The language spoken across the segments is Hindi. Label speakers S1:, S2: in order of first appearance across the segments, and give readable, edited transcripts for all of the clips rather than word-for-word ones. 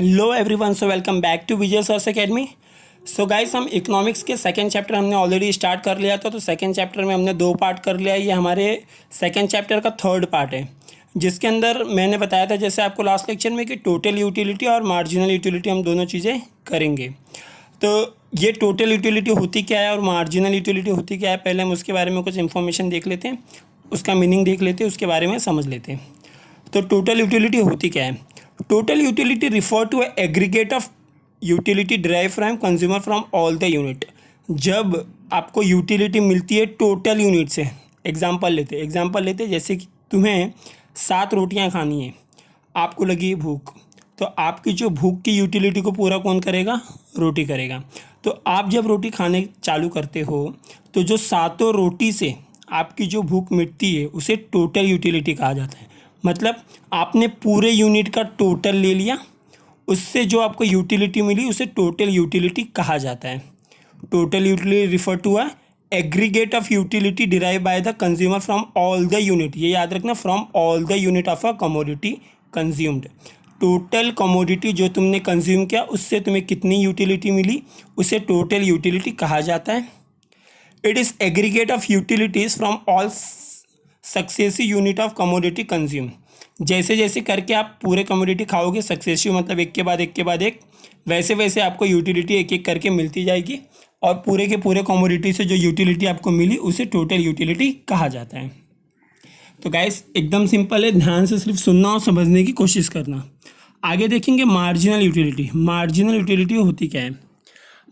S1: Hello everyone, so welcome back to Vijay sir's academy. So guys, हम इकोनॉमिक्स के सेकंड चैप्टर हमने ऑलरेडी स्टार्ट कर लिया था। तो सेकंड चैप्टर में हमने 2 पार्ट कर लिया। ये हमारे सेकंड चैप्टर का थर्ड पार्ट है, जिसके अंदर मैंने बताया था जैसे आपको लास्ट लेक्चर में कि टोटल यूटिलिटी और मार्जिनल यूटिलिटी हम दोनों चीज़ें करेंगे। तो ये टोटल यूटिलिटी होती क्या है और मार्जिनल यूटिलिटी होती क्या है, पहले हम उसके बारे में कुछ इन्फॉर्मेशन देख लेते हैं, उसका मीनिंग देख लेते हैं, उसके बारे में समझ लेते हैं। तो टोटल यूटिलिटी होती क्या है? Total utility refer to aggregate of utility drive from consumer from all the unit. जब आपको यूटिलिटी मिलती है टोटल यूनिट से, एग्जांपल लेते जैसे कि तुम्हें 7 रोटियां खानी है, आपको लगी है भूख, तो आपकी जो भूख की यूटिलिटी को पूरा कौन करेगा? रोटी करेगा। तो आप जब रोटी खाने चालू करते हो तो जो 7 रोटी से आपकी जो भूख मिटती है उसे टोटल यूटिलिटी कहा जाता है। मतलब आपने पूरे यूनिट का टोटल ले लिया, उससे जो आपको यूटिलिटी मिली उसे टोटल यूटिलिटी कहा जाता है। Total utility refer to a aggregate of utility derive by the consumer from all the unit. ये याद रखना, from all the unit of a commodity consumed. Total commodity जो तुमने कंज्यूम किया उससे तुम्हें कितनी यूटिलिटी मिली उसे टोटल यूटिलिटी कहा जाता है। It is aggregate of utilities from all successive unit of commodity consume. जैसे जैसे करके आप पूरे कमोडिटी खाओगे, सक्सेसिव मतलब एक के बाद एक, वैसे वैसे आपको यूटिलिटी एक एक करके मिलती जाएगी और पूरे के पूरे कमोडिटी से जो यूटिलिटी आपको मिली उसे टोटल यूटिलिटी कहा जाता है। तो गाइस एकदम सिंपल है, ध्यान से सिर्फ सुनना और समझने की कोशिश करना। आगे देखेंगे मार्जिनल यूटिलिटी। मार्जिनल यूटिलिटी होती क्या है?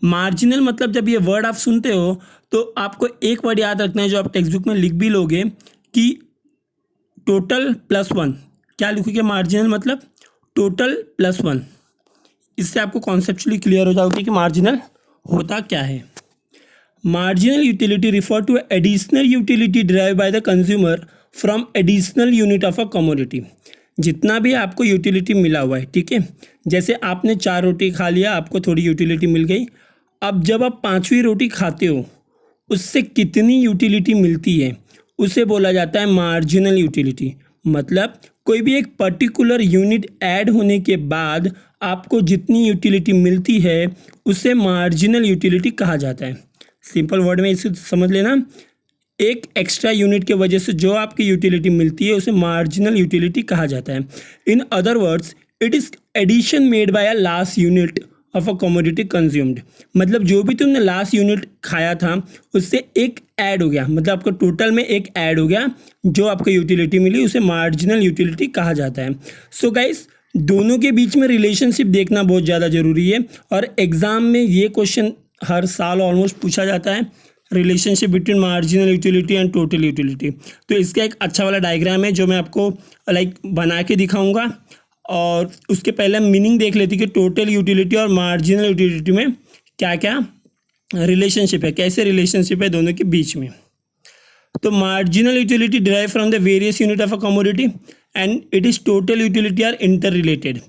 S1: मार्जिनल मतलब जब ये वर्ड आप सुनते हो तो आपको एक वर्ड याद रखना है जो आप टेक्स्ट बुक में लिख भी लोगे कि टोटल प्लस 1। क्या लिखोगे? मार्जिनल मतलब टोटल प्लस 1। इससे आपको कॉन्सेप्चुअली क्लियर हो जाओगे कि मार्जिनल होता क्या है। Marginal utility refer to additional utility derive by the consumer from additional unit of a commodity. जितना भी आपको यूटिलिटी मिला हुआ है, ठीक है, जैसे आपने 4 रोटी खा लिया, आपको थोड़ी यूटिलिटी मिल गई। अब जब आप 5वीं रोटी खाते हो उससे कितनी यूटिलिटी मिलती है उसे बोला जाता है मार्जिनल यूटिलिटी। मतलब कोई भी एक पर्टिकुलर यूनिट ऐड होने के बाद आपको जितनी यूटिलिटी मिलती है उसे मार्जिनल यूटिलिटी कहा जाता है। सिंपल वर्ड में इसे समझ लेना, एक एक्स्ट्रा यूनिट के वजह से जो आपकी यूटिलिटी मिलती है उसे मार्जिनल यूटिलिटी कहा जाता है। In other words, it is addition made by a last unit of a commodity consumed. मतलब जो भी तुमने लास्ट यूनिट खाया था उससे एक ऐड हो गया, मतलब आपको टोटल में एक ऐड हो गया, जो आपको यूटिलिटी मिली उसे मार्जिनल यूटिलिटी कहा जाता है। सो गाइस, दोनों के बीच में रिलेशनशिप देखना बहुत ज़्यादा ज़रूरी है और एग्ज़ाम में ये क्वेश्चन हर साल ऑलमोस्ट पूछा जाता है, relationship between marginal utility and total utility. तो इसका एक अच्छा वाला डायग्राम है जो मैं आपको बना के दिखाऊंगा, और उसके पहले हम मीनिंग देख लेते कि टोटल यूटिलिटी और मार्जिनल यूटिलिटी में क्या क्या रिलेशनशिप है, कैसे रिलेशनशिप है दोनों के बीच में। तो marginal utility derive from the various unit of a commodity and it is total utility are interrelated.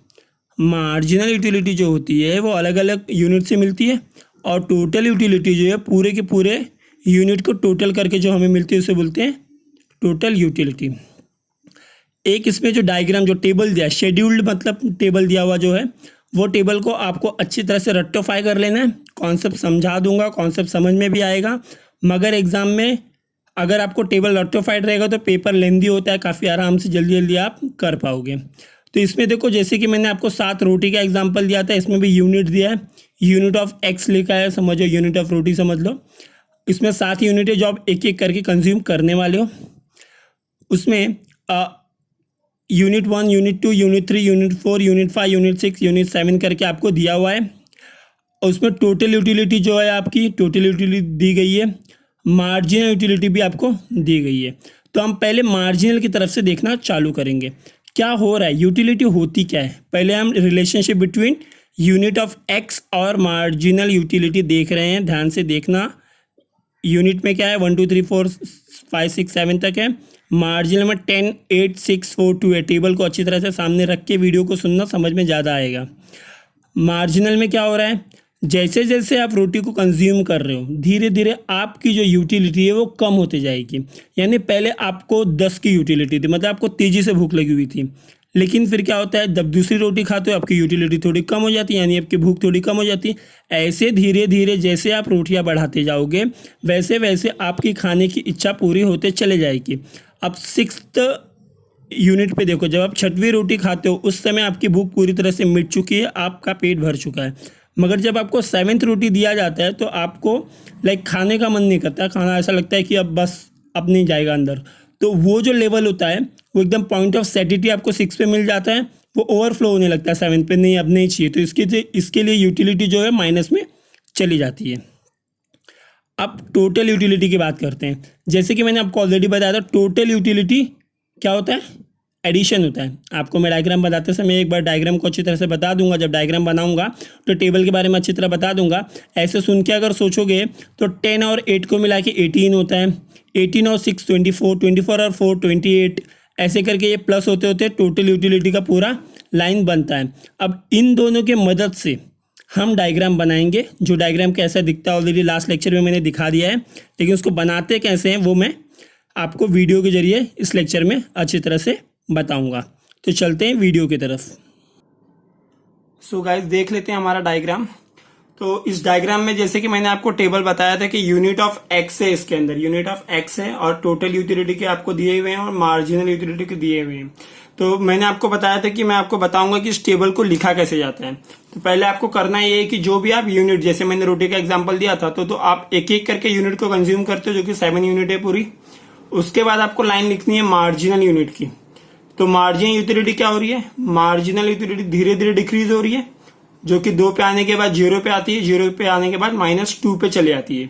S1: Marginal utility जो होती है वो अलग अलग यूनिट से मिलती है और टोटल यूटिलिटी जो है पूरे के पूरे यूनिट को टोटल करके जो हमें मिलती है उसे बोलते हैं टोटल यूटिलिटी। एक इसमें जो डायग्राम, जो टेबल दिया है, शेड्यूल्ड मतलब टेबल दिया हुआ जो है, वो टेबल को आपको अच्छी तरह से रेक्टिफाई कर लेना है। कॉन्सेप्ट समझा दूंगा, कॉन्सेप्ट समझ में भी आएगा, मगर एग्जाम में अगर आपको टेबल रेक्टिफाइड रहेगा तो पेपर लेंदी होता है, काफ़ी आराम से जल्दी जल्दी आप कर पाओगे। तो इसमें देखो, जैसे कि मैंने आपको 7 रोटी का एग्जाम्पल दिया था, इसमें भी यूनिट दिया है, यूनिट ऑफ एक्स लिखा है, समझो यूनिट ऑफ रोटी समझ लो। इसमें 7 यूनिट है जो आप एक एक करके कंज्यूम करने वाले हो। उसमें unit 1, unit 2, unit 3, unit 4, unit 5, unit 6, unit 7 करके आपको दिया हुआ है। और उसमें टोटल यूटिलिटी जो है आपकी टोटल यूटिलिटी दी गई है, मार्जिनल यूटिलिटी भी आपको दी गई है। तो हम पहले मार्जिनल की तरफ से देखना चालू करेंगे, क्या हो रहा है, यूटिलिटी होती क्या है। पहले हम relationship between unit of x और मार्जिनल यूटिलिटी देख रहे हैं, ध्यान से देखना। यूनिट में क्या है, 1 2 3 4 5 6 7 तक है, मार्जिनल में 10 8 6 4 2 है। टेबल को अच्छी तरह से सामने रख के वीडियो को सुनना, समझ में ज़्यादा आएगा। मार्जिनल में क्या हो रहा है, जैसे जैसे आप रोटी को कंज्यूम कर रहे हो धीरे धीरे आपकी जो यूटिलिटी है वो कम होती जाएगी। यानी पहले आपको 10 की यूटिलिटी थी, मतलब आपको तेज़ी से भूख लगी हुई थी, लेकिन फिर क्या होता है, जब दूसरी रोटी खाते हो आपकी यूटिलिटी थोड़ी कम हो जाती है, यानी आपकी भूख थोड़ी कम हो जाती है। ऐसे धीरे धीरे जैसे आप रोटियां बढ़ाते जाओगे वैसे वैसे आपकी खाने की इच्छा पूरी होते चले जाएगी। अब 6th यूनिट पे देखो, जब आप 6वीं रोटी खाते हो उस समय आपकी भूख पूरी तरह से मिट चुकी है, आपका पेट भर चुका है। मगर जब आपको 7th रोटी दिया जाता है तो आपको खाने का मन नहीं करता, खाना ऐसा लगता है कि अब बस अब नहीं जाएगा अंदर। तो वो जो लेवल होता है वो एकदम पॉइंट ऑफ सेटिटी आपको 6 पे मिल जाता है, वो ओवरफ्लो होने लगता है 7 पे, नहीं अब नहीं चाहिए, तो इसके लिए यूटिलिटी जो है माइनस में चली जाती है। अब टोटल यूटिलिटी की बात करते हैं। जैसे कि मैंने आपको ऑलरेडी बताया था, टोटल यूटिलिटी क्या होता है, एडिशन होता है। आपको मैं डायग्राम बताते समय एक बार डायग्राम को अच्छी तरह से बता दूंगा, जब डायग्राम बनाऊंगा तो टेबल के बारे में अच्छी तरह बता दूंगा। ऐसे सुन के अगर सोचोगे तो 10 और 8 को मिला के 18 होता है, 18 और 6 24, 24 और 4 28, ऐसे करके ये प्लस होते होते टोटल यूटिलिटी का पूरा लाइन बनता है। अब इन दोनों के मदद से हम डायग्राम बनाएंगे, जो डायग्राम कैसा दिखता है ऑलरेडी लास्ट लेक्चर में मैंने दिखा दिया है, लेकिन उसको बनाते कैसे हैं वो मैं आपको वीडियो के जरिए इस लेक्चर में अच्छी तरह से बताऊंगा। तो चलते हैं वीडियो की तरफ। सो गाइस देख लेते हैं हमारा डायग्राम। तो इस डायग्राम में जैसे कि मैंने आपको टेबल बताया था कि यूनिट ऑफ एक्स है, इसके अंदर यूनिट ऑफ एक्स है और टोटल यूटिलिटी के आपको दिए हुए हैं और मार्जिनल यूटिलिटी के दिए हुए हैं। तो मैंने आपको बताया था कि मैं आपको बताऊंगा कि इस टेबल को लिखा कैसे जाता है। तो पहले आपको करना ये है कि जो भी आप यूनिट, जैसे मैंने रोटी का एग्जाम्पल दिया था, तो आप एक एक करके यूनिट को कंज्यूम करते हो, जो कि 7 यूनिट है पूरी। उसके बाद आपको लाइन लिखनी है मार्जिनल यूनिट की। तो मार्जिनल यूटिलिटी क्या हो रही है, मार्जिनल यूटिलिटी धीरे धीरे डिक्रीज हो रही है, जो कि 2 पे आने के बाद 0 पे आती है, 0 पे आने के बाद -2 पे चली आती है।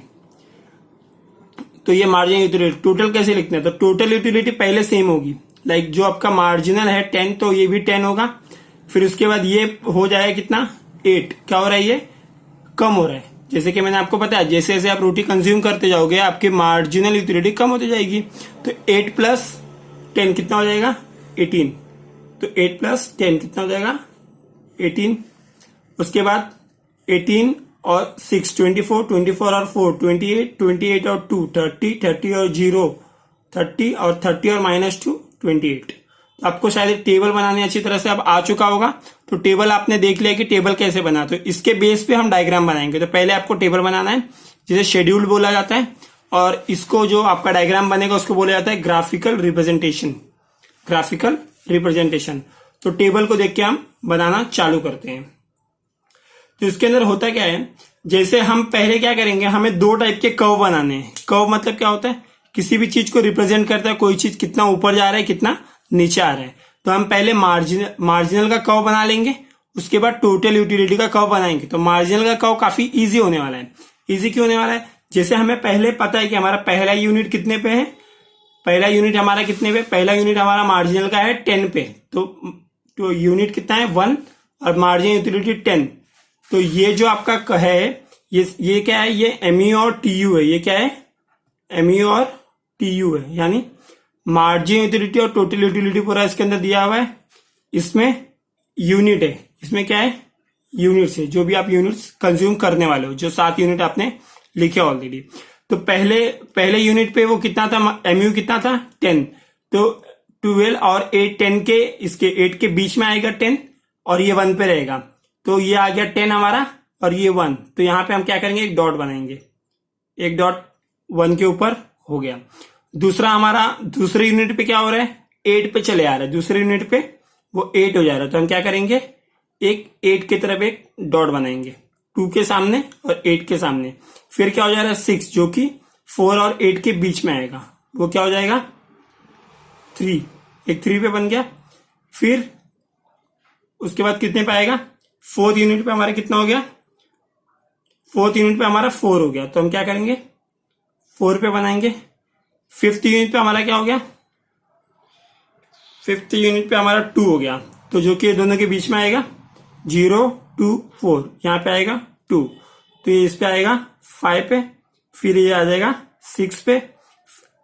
S1: तो ये मार्जिनल यूटिलिटी। टोटल कैसे लिखते हैं, तो टोटल यूटिलिटी पहले सेम होगी, जो आपका मार्जिनल है 10, तो ये भी 10 होगा। फिर उसके बाद ये हो जाएगा कितना, 8। क्या हो रहा है, ये कम हो रहा है। जैसे कि मैंने आपको बताया, जैसे जैसे आप रोटी कंज्यूम करते जाओगे आपकी मार्जिनल यूटिलिटी कम होती जाएगी। तो 8 + 10 कितना हो जाएगा, 18। तो 8 + 10 कितना हो जाएगा, 18। उसके बाद 18 और 6 24, 24 और 4 28, 28 और 2 30, 30 और 0 30 और 30 और -2 28। तो आपको शायद टेबल बनाने अच्छी तरह से अब आ चुका होगा। तो टेबल आपने देख लिया कि टेबल कैसे बना, तो इसके बेस पे हम डायग्राम बनाएंगे। तो पहले आपको टेबल बनाना है, जिसे शेड्यूल बोला जाता है, और इसको जो आपका डायग्राम बनेगा उसको बोला जाता है ग्राफिकल रिप्रेजेंटेशन। Graphical representation. तो टेबल को देख के हम बनाना चालू करते हैं। तो इसके अंदर होता क्या है, जैसे हम पहले क्या करेंगे, हमें 2 टाइप के कर्व बनाने हैं। कर्व मतलब क्या होता है, किसी भी चीज को रिप्रेजेंट करता है, कोई चीज कितना ऊपर जा रहा है कितना नीचे आ रहा है। तो हम पहले मार्जिनल का कर्व बना लेंगे, उसके बाद टोटल यूटिलिटी का कर्व बनाएंगे। तो मार्जिनल का कर्व काफी इजी होने वाला है। इजी क्यों होने वाला है, जैसे हमें पहले पता है कि हमारा पहला यूनिट कितने पे है, पहला यूनिट हमारा कितने पे, पहला यूनिट हमारा मार्जिनल का है 10 पे। तो यूनिट कितना है 1 और मार्जिनल यूटिलिटी 10। तो ये जो आपका है ये क्या है, ये एमयू और टीयू है। ये क्या है, एमयू और टीयू है, यानी मार्जिन यूटिलिटी और टोटल यूटिलिटी पूरा इसके अंदर दिया हुआ है। इसमें यूनिट है, इसमें क्या है, यूनिट्स है, जो भी आप यूनिट्स कंज्यूम करने वाले हो, जो 7 यूनिट आपने लिखे ऑलरेडी। तो पहले यूनिट पे वो कितना था, एमयू कितना था 10। तो 12 और 8 10 के, इसके 8 के बीच में आएगा 10 और ये 1 पे रहेगा। तो ये आ गया 10 हमारा और ये 1। तो यहां पे हम क्या करेंगे, एक डॉट बनाएंगे, एक डॉट 1 के ऊपर हो गया। दूसरा हमारा दूसरे यूनिट पे क्या हो रहा है, 8 पे चले आ रहा है, दूसरे यूनिट पे वो 8 हो जा रहा है। तो हम क्या करेंगे, एक 8 की तरफ एक डॉट बनाएंगे, 2 के सामने और 8 के सामने। फिर क्या हो जा रहा है 6, जो कि 4 और 8 के बीच में आएगा, वो क्या हो जाएगा 3, एक 3 पे बन गया। फिर उसके बाद कितने पे आएगा, 4th यूनिट पे हमारा कितना हो गया, 4th यूनिट पे हमारा 4 हो गया। तो हम क्या करेंगे, 4 पे बनाएंगे। 5th यूनिट पे हमारा क्या हो गया, 5th यूनिट पे हमारा 2 हो गया। तो जो कि दोनों के बीच में आएगा 0 2 4, यहां पे आएगा 2। तो ये इस पे आएगा 5 पे, फिर ये आ जाएगा 6 पे।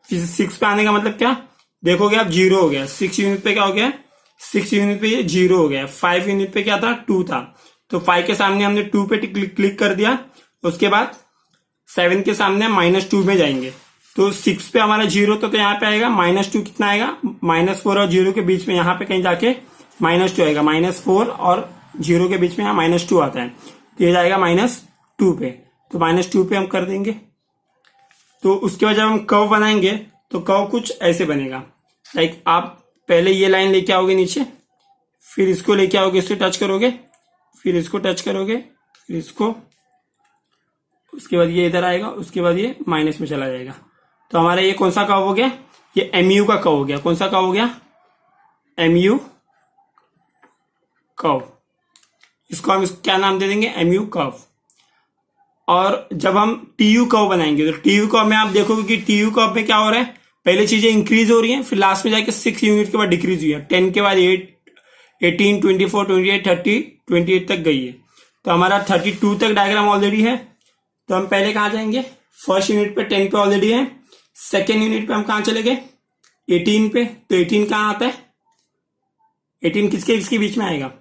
S1: 6 पे आने का मतलब क्या, देखोगे आप 0 हो गया। 6 यूनिट पे क्या हो गया, 6 यूनिट पे ये 0 हो गया। 5 यूनिट पे क्या था, 2 था। तो 5 के सामने हमने 2 पे क्लिक कर दिया। उसके बाद 7 के सामने -2 में जाएंगे। तो 6 पे हमारा 0 तो यहाँ पे आएगा -2, कितना आएगा, -4 और 0 के बीच में यहाँ पे कहीं जाके -2 आएगा, -4 और 0 के बीच में यहाँ -2 आता है, तो ये जाएगा -2 पे। तो -2 पे हम कर देंगे। तो उसके बाद जब हम कर्व बनाएंगे तो कर्व कुछ ऐसे बनेगा, लाइक आप पहले ये लाइन लेके आओगे नीचे, फिर इसको लेके आओगे, इससे टच करोगे, फिर इसको टच करोगे, फिर इसको, उसके बाद ये इधर आएगा, उसके बाद ये माइनस में चला जाएगा। तो हमारा ये कौन सा कर्व हो गया? ये MU का कर्व हो गया। कौन सा कर्व हो गया? MU curve. इसको हम क्या नाम दे देंगे? MU curve. और जब हम TU कर्व बनाएंगे तो TU कर्व में आप देखोगे कि TU कर्व में क्या हो रहा है, पहले चीजें इंक्रीज हो रही हैं, फिर लास्ट में जाके 6 यूनिट के बाद डिक्रीज हुई है, 10 के बाद 8, 18, 24, 28, 30, 28 तक गई है। तो हमारा 32 तक डायग्राम ऑलरेडी है। तो हम पहले कहाँ जाएंगे? फर्स्ट यूनिट पे 10 पे ऑलरेडी है, सेकेंड यूनिट पे हम कहाँ चले गए? 18 पे। तो 18 कहाँ आता है? 18 किसके किसके बीच में आएगा?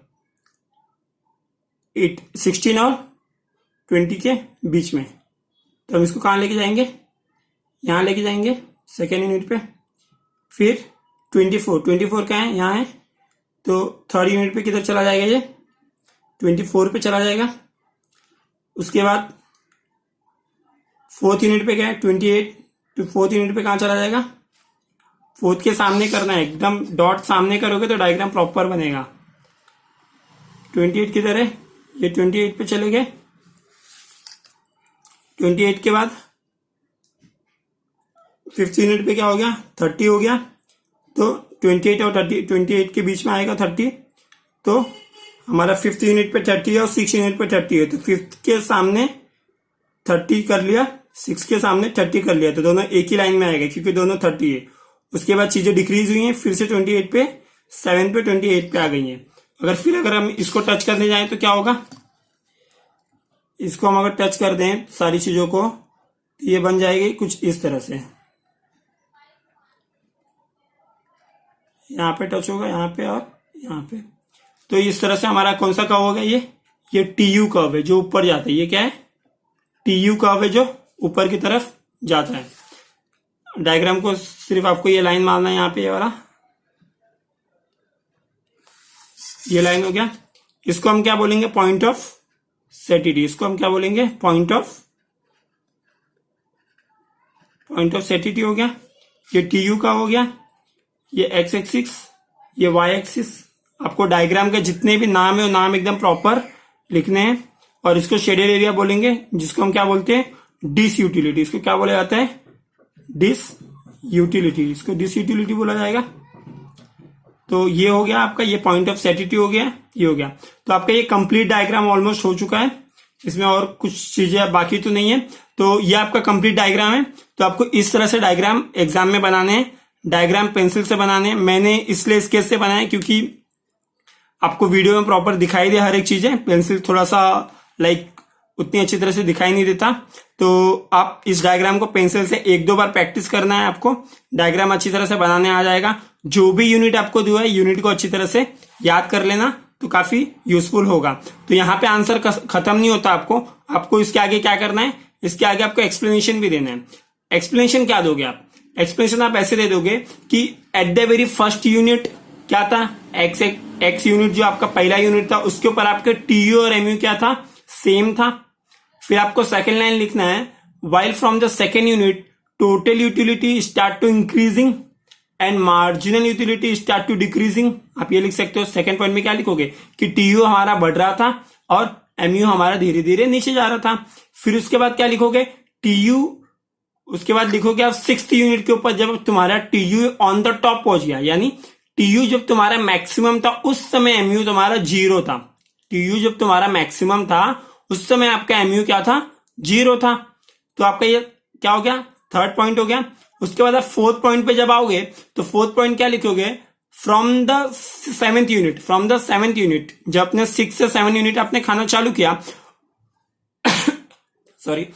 S1: 16 और 20 के बीच में। तो हम इसको कहाँ लेके जाएंगे? यहाँ लेके जाएंगे सेकेंड यूनिट पे। फिर 24 कहाँ है? यहाँ है। तो थर्ड यूनिट पे किधर चला जाएगा? ये 24 पे चला जाएगा। उसके बाद फोर्थ यूनिट पे क्या है? 28। तो फोर्थ यूनिट पे कहाँ चला जाएगा? फोर्थ के सामने करना है, एकदम डॉट सामने करोगे तो डायग्राम प्रॉपर बनेगा। 28 किधर है? ये 28 पे चले गए। 28 के बाद फिफ्थ यूनिट पे क्या हो गया? 30 हो गया। तो 28 और 30, 28 के बीच में आएगा 30। तो हमारा फिफ्थ यूनिट पे 30 है और सिक्स यूनिट पे 30 है। तो फिफ्थ के सामने 30 कर लिया, 6 के सामने 30 कर लिया, तो दोनों एक ही लाइन में आएगा क्योंकि दोनों 30 है। उसके बाद चीजें डिक्रीज हुई हैं, फिर से 28 पे 7 पे 28 पे आ गई हैं। अगर हम इसको टच करने जाएं तो क्या होगा? इसको हम अगर टच कर दें सारी चीजों को तो ये बन जाएगी कुछ इस तरह से। यहाँ पे टच होगा, यहाँ पे और यहाँ पे। तो इस तरह से हमारा कौन सा कर्व होगा? ये TU कर्व है जो ऊपर जाता है। ये क्या है? TU कर्व है जो ऊपर की तरफ जाता है। डायग्राम को सिर्फ आपको ये लाइन मारना है, यहाँ पे ये वाला, ये लाइन हो गया। इसको हम क्या बोलेंगे? पॉइंट ऑफ सेटिटी। इसको हम क्या बोलेंगे? पॉइंट ऑफ सेटिटी हो गया। ये TU का हो गया। ये X एक्सिस, ये Y एक्सिस। आपको डायग्राम के जितने भी नाम है वो नाम एकदम प्रॉपर लिखने हैं। और इसको शेडेड एरिया बोलेंगे, जिसको हम क्या बोलते हैं? Disutility. इसको क्या बोला जाता है? Disutility. इसको डिस यूटिलिटी बोला जाएगा। तो ये हो गया आपका, ये पॉइंट ऑफ सेटिटी हो गया, ये हो गया। तो आपका ये कंप्लीट डायग्राम ऑलमोस्ट हो चुका है। इसमें और कुछ चीजें बाकी तो नहीं है। तो ये आपका कंप्लीट डायग्राम है। तो आपको इस तरह से डायग्राम एग्जाम में बनाने हैं। डायग्राम पेंसिल से बनाने हैं। मैंने इसलिए स्केच से बनाया क्योंकि आपको वीडियो में प्रॉपर दिखाई दे हर एक चीजें। पेंसिल थोड़ा सा उतनी अच्छी तरह से दिखाई नहीं देता। तो आप इस डायग्राम को पेंसिल से 1-2 बार प्रैक्टिस करना है आपको। डायग्राम अच्छी तरह से बनाने आ जाएगा। जो भी यूनिट आपको दिया है, यूनिट को अच्छी तरह से याद कर लेना, तो काफी यूजफुल होगा। तो यहाँ पे आंसर खत्म नहीं होता। आपको इसके आगे क्या करना है? इसके आगे आपको एक्सप्लेनेशन भी देना है। एक्सप्लेनेशन क्या दोगे आप? एक्सप्लेनेशन आप ऐसे दे दोगे कि at the very first unit क्या था? एक्स यूनिट जो आपका पहला यूनिट था, उसके ऊपर आपके TU और MU क्या था? सेम था। फिर आपको सेकेंड लाइन लिखना है, while from the second unit total utility start to increasing and marginal utility start to decreasing। आप ये लिख सकते हो। सेकेंड पॉइंट में क्या लिखोगे? कि TU हमारा बढ़ रहा था और MU हमारा धीरे धीरे नीचे जा रहा था। फिर उसके बाद क्या लिखोगे? TU, उसके बाद लिखोगे आप सिक्स्थ यूनिट के ऊपर जब तुम्हारा TU ऑन द टॉप पहुंच गया, यानी TU जब तुम्हारा मैक्सिमम था उस समय MU तुम्हारा 0 था। TU जब तुम्हारा मैक्सिमम था उस समय आपका MU क्या था? 0 था। तो आपका ये क्या हो गया? थर्ड पॉइंट हो गया। उसके बाद आप फोर्थ पॉइंट पे जब आओगे तो फोर्थ पॉइंट क्या लिखोगे? फ्रॉम द सेवेंथ यूनिट, जब अपने 6 से 7 यूनिट आपने खाना चालू किया सॉरी,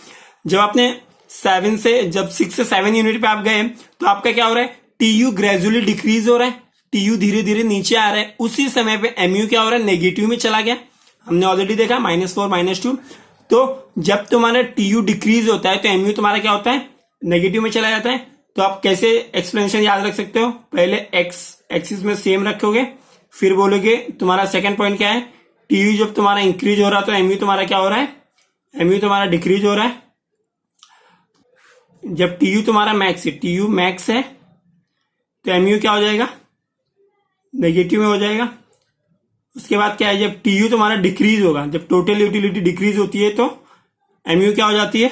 S1: जब आपने 6 से 7 यूनिट पे आप गए तो आपका क्या हो रहा है? TU ग्रेजुअली डिक्रीज हो रहा है, TU धीरे धीरे नीचे आ रहा है। उसी समय पे MU क्या हो रहा है? नेगेटिव में चला गया। हमने ऑलरेडी देखा -4 -2। तो जब तुम्हारा TU डिक्रीज होता है तो MU तुम्हारा क्या होता है? नेगेटिव में चला जाता है। तो आप कैसे एक्सप्लेनेशन याद रख सकते हो? पहले एक्स एक्सिस में सेम रखोगे, फिर बोलोगे तुम्हारा सेकंड पॉइंट क्या है, टी यू जब तुम्हारा इंक्रीज हो रहा है तो एम यू तुम्हारा क्या हो रहा है, एम यू तुम्हारा डिक्रीज हो रहा है। जब टी यू तुम्हारा मैक्स है, टी यू मैक्स है, तो एम यू क्या हो जाएगा, नेगेटिव में हो जाएगा। उसके बाद क्या है, जब टी यू तुम्हारा डिक्रीज होगा, जब टोटल यूटिलिटी डिक्रीज होती है तो एम यू क्या हो जाती है,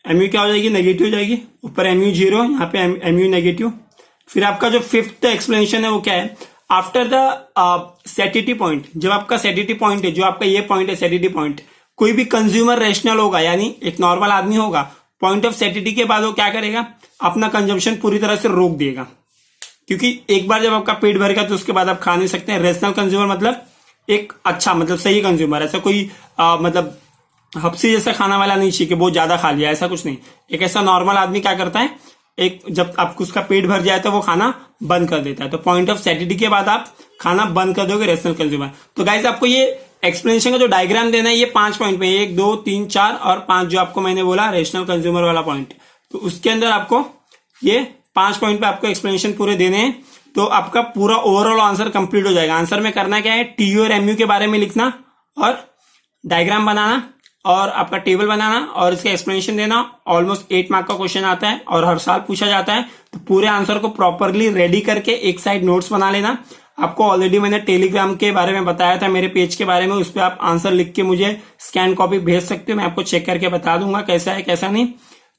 S1: एम यू क्या हो जाएगी, नेगेटिव हो जाएगी। ऊपर एम यू जीरो, यहाँ पे एम यू नेगेटिव। फिर आपका जो फिफ्थ एक्सप्लेनेशन है वो क्या है, आफ्टर द सेटिटी पॉइंट, जब आपका सेटिटी पॉइंट है, जो आपका ये पॉइंट है सेटिटी पॉइंट, कोई भी कंज्यूमर रेशनल होगा यानी एक नॉर्मल आदमी होगा, पॉइंट ऑफ सेटिटी के बाद वो क्या करेगा, अपना कंजम्पशन पूरी तरह से रोक देगा। क्योंकि एक बार जब आपका पेट भरेगा तो उसके बाद आप खा नहीं सकते हैं। रेशनल कंज्यूमर मतलब एक अच्छा मतलब सही कंज्यूमर, ऐसा कोई मतलब हफ्सी जैसा खाना वाला नहीं चाहिए कि बहुत ज्यादा खा लिया, ऐसा कुछ नहीं। एक ऐसा नॉर्मल आदमी क्या करता है, एक जब आपको उसका पेट भर जाए तो वो खाना बंद कर देता है। तो पॉइंट ऑफ सेटिटी के बाद आप खाना बंद कर दोगे रेशनल कंज्यूमर। तो गाइस आपको ये एक्सप्लेनेशन का जो डायग्राम देना है ये 5 पॉइंट में, 1 2 3 4 और 5 जो आपको मैंने बोला रेशनल कंज्यूमर वाला पॉइंट, तो उसके अंदर आपको ये 5 पॉइंट पे आपको एक्सप्लेनेशन पूरे देने हैं। तो आपका पूरा ओवरऑल आंसर कंप्लीट हो जाएगा। आंसर में करना क्या है, टी यू और एम यू के बारे में लिखना और डायग्राम बनाना और आपका टेबल बनाना और इसका एक्सप्लेनेशन देना। ऑलमोस्ट 8 मार्क का क्वेश्चन आता है और हर साल पूछा जाता है। तो पूरे आंसर को प्रॉपरली रेडी करके एक साइड नोट्स बना लेना। आपको ऑलरेडी मैंने टेलीग्राम के बारे में बताया था, मेरे पेज के बारे में, उस पर आप आंसर लिख के मुझे स्कैन कॉपी भेज सकते हो। मैं आपको चेक करके बता दूंगा कैसा है कैसा नहीं।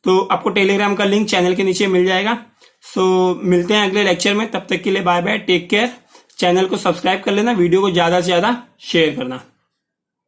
S1: तो आपको टेलीग्राम का लिंक चैनल के नीचे मिल जाएगा। सो मिलते हैं अगले लेक्चर में, तब तक के लिए bye bye, take care. Channel को सब्सक्राइब कर लेना, वीडियो को ज्यादा से ज्यादा शेयर करना।